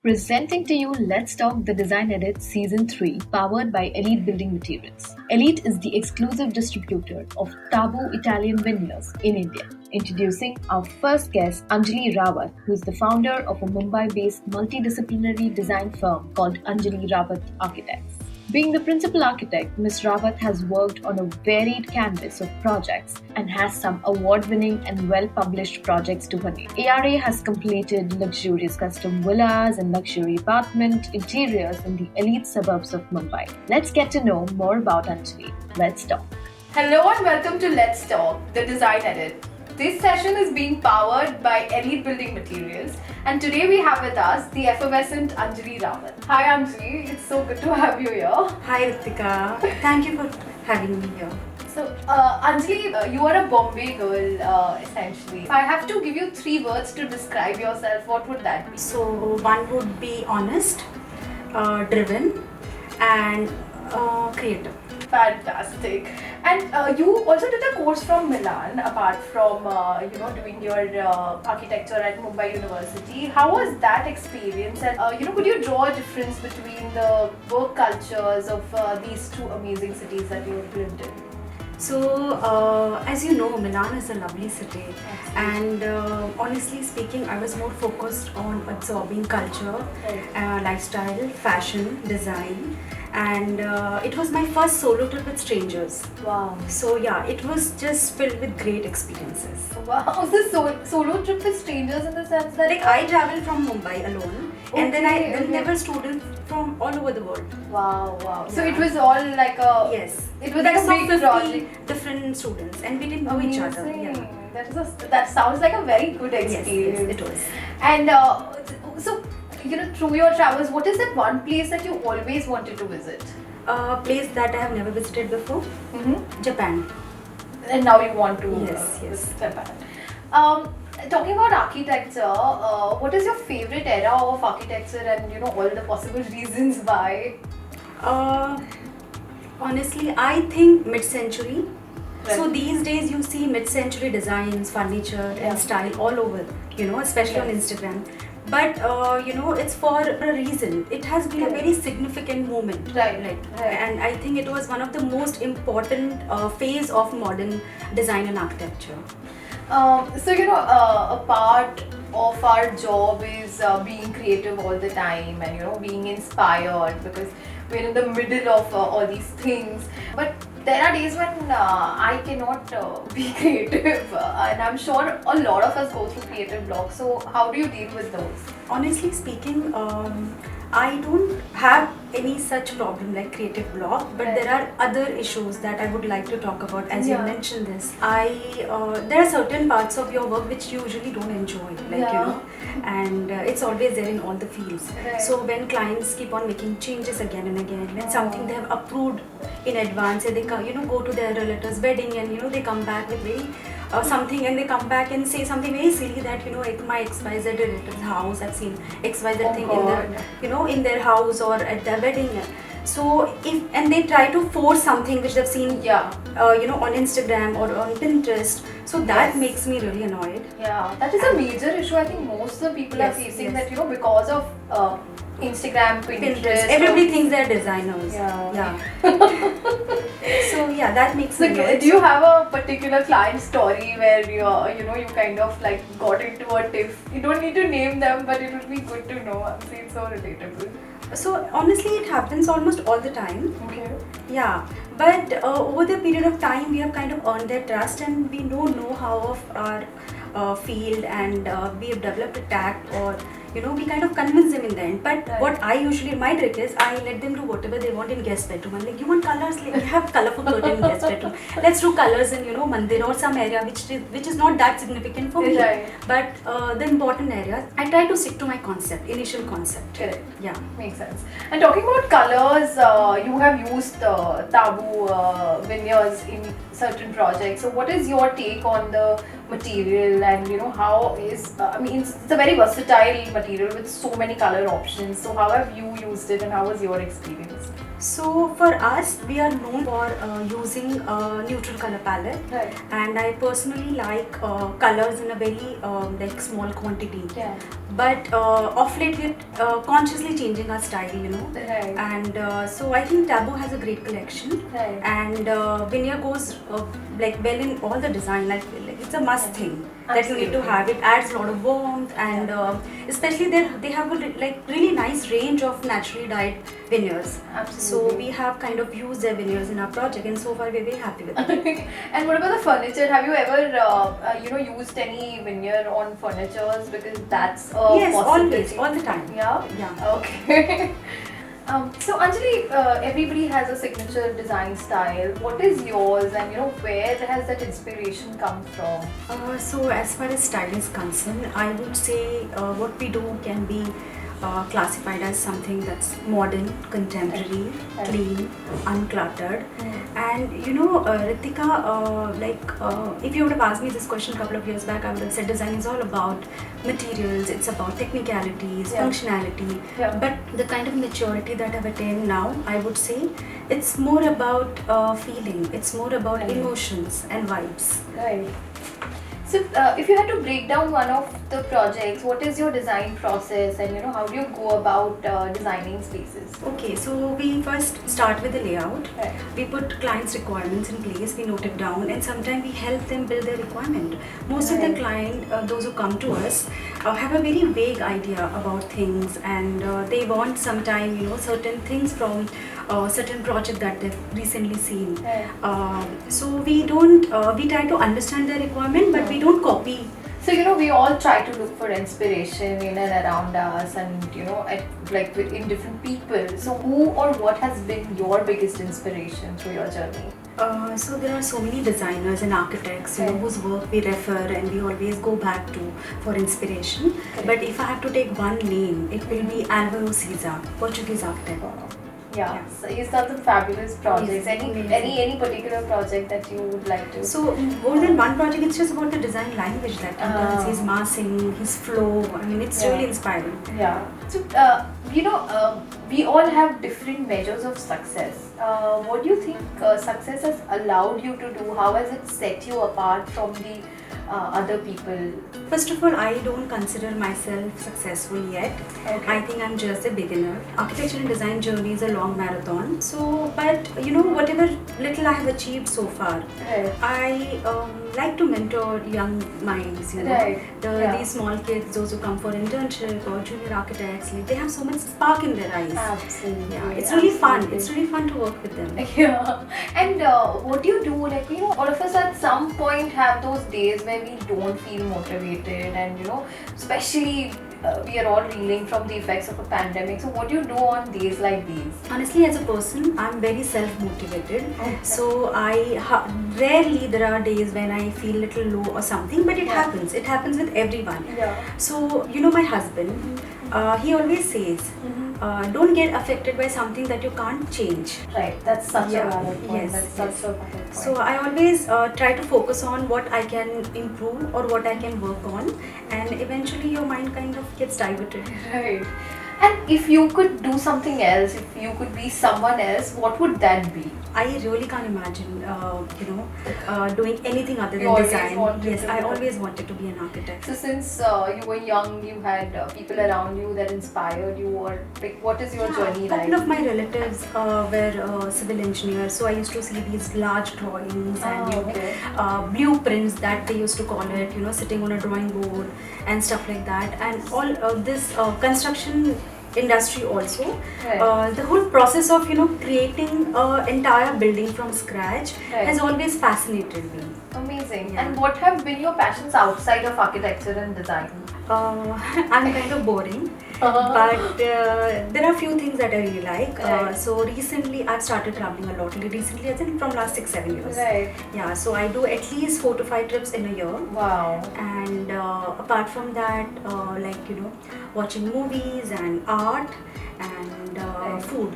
Presenting to you Let's Talk the Design Edit Season 3, powered by Elite Building Materials. Elite is the exclusive distributor of Tabu Italian veneers in India. Introducing our first guest, Anjali Rawat, who is the founder of a Mumbai-based multidisciplinary design firm called Anjali Rawat Architects. Being the principal architect, Ms. Rawat has worked on a varied canvas of projects and has some award-winning and well-published projects to her name. ARA has completed luxurious custom villas and luxury apartment interiors in the elite suburbs of Mumbai. Let's get to know more about Anjali. Let's talk. Hello and welcome to Let's Talk, the Design Edit. This session is being powered by Elite Building Materials, and today we have with us the effervescent Anjali Rawat. Hi Anjali, it's so good to have you here. Hi Ritika, thank you for having me here. So Anjali, you are a Bombay girl essentially. If I have to give you 3 words to describe yourself, what would that be? So one would be honest, driven and creative. Fantastic. And you also did a course from Milan apart from doing your architecture at Mumbai University. How was that experience? And could you draw a difference between the work cultures of these two amazing cities that you have lived in? So as you know, Milan is a lovely city, and honestly speaking, I was more focused on absorbing culture, lifestyle, fashion, design, and it was my first solo trip with strangers. Wow. So yeah, it was just filled with great experiences. Wow, this solo trip with strangers in the sense that Like I traveled from Mumbai alone, and then there were students from all over the world. Wow. Yeah. So it was all like a Yes, It was like a big 50 project. different students, and we didn't know each other. Amazing. Yeah. That sounds like a very good Yes, experience. it was. And so, through your travels, what is that one place that you always wanted to visit? A place that I have never visited before, Japan. And now you want to Yes. visit Japan. Talking about architecture, what is your favorite era of architecture, and all the possible reasons why? Honestly, I think mid-century. Right. So these days you see mid-century designs, furniture and style all over, especially on Yes. Instagram. But it's for a reason. It has been a very significant moment. Right. And I think it was one of the most important phase of modern design and architecture. A part of our job is being creative all the time and being inspired, because we're in the middle of all these things. But there are days when I cannot be creative, and I'm sure a lot of us go through creative blocks. So how do you deal with those? Honestly speaking, I don't have any such problem like creative block, but Right. there are other issues that I would like to talk about. As you Yeah. mentioned this, there are certain parts of your work which you usually don't enjoy, and it's always there in all the fields. Right. So when clients keep on making changes again and again, when something they have approved in advance, and they go to their relative's wedding, and they come back with very something, and they come back and say something very silly that at my XYZ relative's house I've seen XYZ thing in their house or at their wedding. So if they try to force something which they've seen on Instagram or on Pinterest, so that Yes. makes me really annoyed. Yeah, that is a major issue. I think most of the people are Yes, facing yes. that because of Instagram, Pinterest. Everybody thinks they're designers. Yeah. So yeah, that makes So me annoyed. do you have a particular client story where you kind of like got into a tiff? You don't need to name them, but it would be good to know. I'm saying it's so relatable. So honestly, it happens almost all the time. Okay. Yeah, but over the period of time, we have kind of earned their trust, and we know know-how of our field, and we have developed a tact, or we kind of convince them in the end. But Right. what my trick is, I let them do whatever they want in guest bedroom. I'm like, you want colors? Like, we have colorful curtain in guest bedroom. Let's do colors in mandir or some area which is not that significant for me. Right. But the important areas, I try to stick to my concept, initial concept. Correct. Yeah. Makes sense. And talking about colors, you have used Tabu veneers in certain projects. So what is your take on the material, and how is it's a very versatile material. material with so many color options. So how have you used it and how was your experience? So for us, we are known for using a neutral color palette, Right. and I personally like colors in a very like small quantity. Yeah. But of late, we're consciously changing our style, you know. Right. And so I think Taboo has a great collection, Right. and veneer goes like well in all the design. Like it's a must thing that you need to Absolutely. have. It adds a lot of warmth, and especially they have a like really nice range of naturally dyed veneers. Absolutely. So we have kind of used their veneers in our project, and so far we're very happy with it. And what about the furniture? Have you ever, used any veneer on furnitures? Because that's a Yes, always, possibility. all the time. Yeah? Yeah. Okay. So Anjali, everybody has a signature design style. What is yours, and where has that inspiration come from? So as far as style is concerned, I would say what we do can be classified as something that's modern, contemporary, Right. clean, uncluttered. And Ritika, if you would have asked me this question a couple of years back, I would have said design is all about materials, it's about technicalities, Yeah. functionality. Yeah. But the kind of maturity that I've attained now, I would say it's more about feeling, it's more about Right. emotions and vibes. Right. So, if you had to break down one of the projects, what is your design process, and how do you go about designing spaces? Okay, so we first start with the layout. Right. We put clients' requirements in place, we note it down, and sometimes we help them build their requirement. Most of the Right. client, those who come to us, have a very vague idea about things, and they want sometime certain things from certain project that they've recently seen. Right. So we don't we try to understand their requirement, but we don't copy. So we all try to look for inspiration in and around us, and in different people. So who or what has been your biggest inspiration through your journey? So there are so many designers and architects, Right. whose work we refer and we always go back to for inspiration. Correct. But if I have to take one name, it will be Álvaro Siza, Portuguese architect. Yeah. Yeah. So he's done some fabulous projects. Yes, Any amazing. any particular project that you would like to? So more than one project, it's just about the design language that he does, Ah. his massing, his flow. I mean, it's Yeah. really inspiring. Yeah. So, we all have different measures of success. What do you think success has allowed you to do? How has it set you apart from the other people? First of all, I don't consider myself successful yet. Okay. I think I'm just a beginner. Architecture and design journey is a long marathon. So, but whatever little I have achieved so far, Right. I like to mentor young minds. Right. Yeah. These small kids, those who come for internship or junior architects, they have so much spark in their eyes. Absolutely. Yeah, it's really fun. Absolutely. It's really fun to work with them. Yeah. And what do you do? All of us at some point have those days where we don't feel motivated, and especially we are all reeling from the effects of a pandemic. So what do you do on days like these? Honestly, as a person, I'm very self-motivated. Okay. So rarely there are days when I feel a little low or something, but it Yeah. happens. It happens with everyone. Yeah. So my husband, he always says, don't get affected by something that you can't change. Right. That's such Yeah. a valid point. Yes, That's yes. such a valid point. So I always try to focus on what I can improve or what I can work on, and eventually your mind kind of gets diverted. Right. And if you could do something else, if you could be someone else, what would that be? I really can't imagine, doing anything other You than always design. wanted Yes, to I be- always wanted to be an architect. So since you were young, you had people around you that inspired you, or what is your journey A couple like? of my relatives were civil engineers, so I used to see these large drawings and okay. blueprints that they used to call it, sitting on a drawing board and stuff like that. And all this construction industry also, Right. the whole process of creating an entire building from scratch Right. has always fascinated me. Amazing. Yeah. And what have been your passions outside of architecture and design? I'm kind of boring, but there are a few things that I really like. Right. So recently I've started traveling a lot. Recently, as in from last 6-7 years. Right. Yeah, so I do at least 4 to 5 trips in a year. Wow. And apart from that, watching movies and art and Right. food.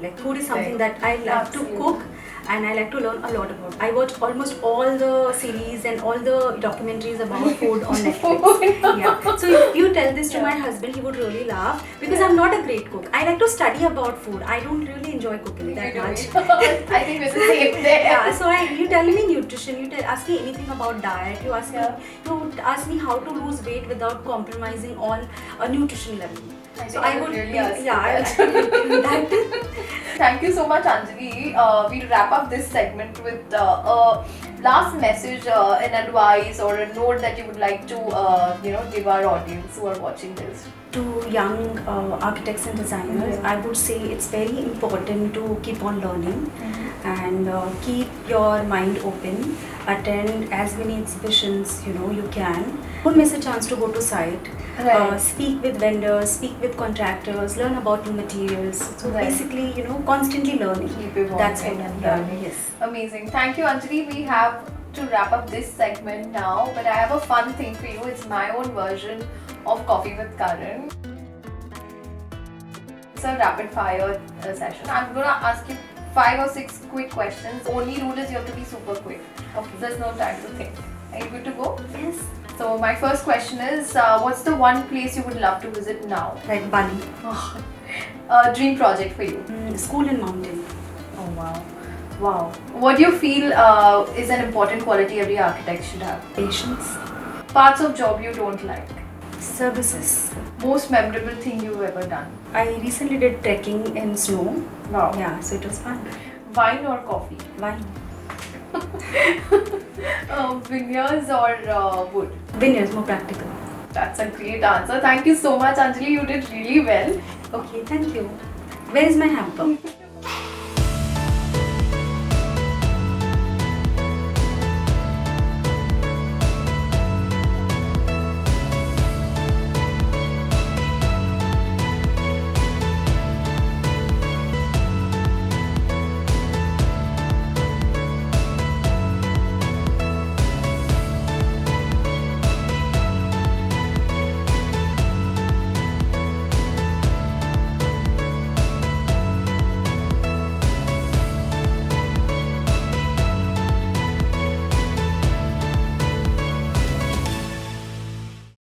Like food is something Right. that I love to Absolutely. cook. and I like to learn a lot about. I watch almost all the series and all the documentaries about food on Netflix. Yeah. So if you tell this to my husband, he would really laugh because I'm not a great cook. I like to study about food. I don't really enjoy cooking that much. I think we're the same there. Yeah. So you tell me nutrition. Ask me anything about diet. You ask me how to lose weight without compromising on a nutrition level. So I would really be, ask yeah, you I would do that. Thank you so much, Anjali. We'll wrap up this segment with a last message, an advice, or a note that you would like to, give our audience who are watching this. To young architects and designers, I would say it's very important to keep on learning and keep your mind open. Attend as many exhibitions you can. Don't miss a chance to go to site. Right. Speak with vendors, speak with contractors, learn about new materials. So Right. basically, constantly learning. Keep evolving That's what and yeah, learning. yes. Amazing. Thank you, Anjali. We have to wrap up this segment now, but I have a fun thing for you. It's my own version of Coffee with Karan. It's a rapid fire session. I'm gonna ask you 5 or 6 quick questions. Only rule is you have to be super quick. Okay. There's no time to think. Are you good to go? Yes. So my first question is, what's the one place you would love to visit now? Like Bali. Dream project for you? School in mountain. Oh wow. Wow. What do you feel is an important quality every architect should have? Patience. Parts of job you don't like? Services. Most memorable thing you've ever done? I recently did trekking in snow. Wow. Yeah, so it was fun. Wine or coffee? Wine. Vineyards or wood? Vineyards, more practical. That's a great answer. Thank you so much, Anjali. You did really well. Okay, thank you. Where is my hamper?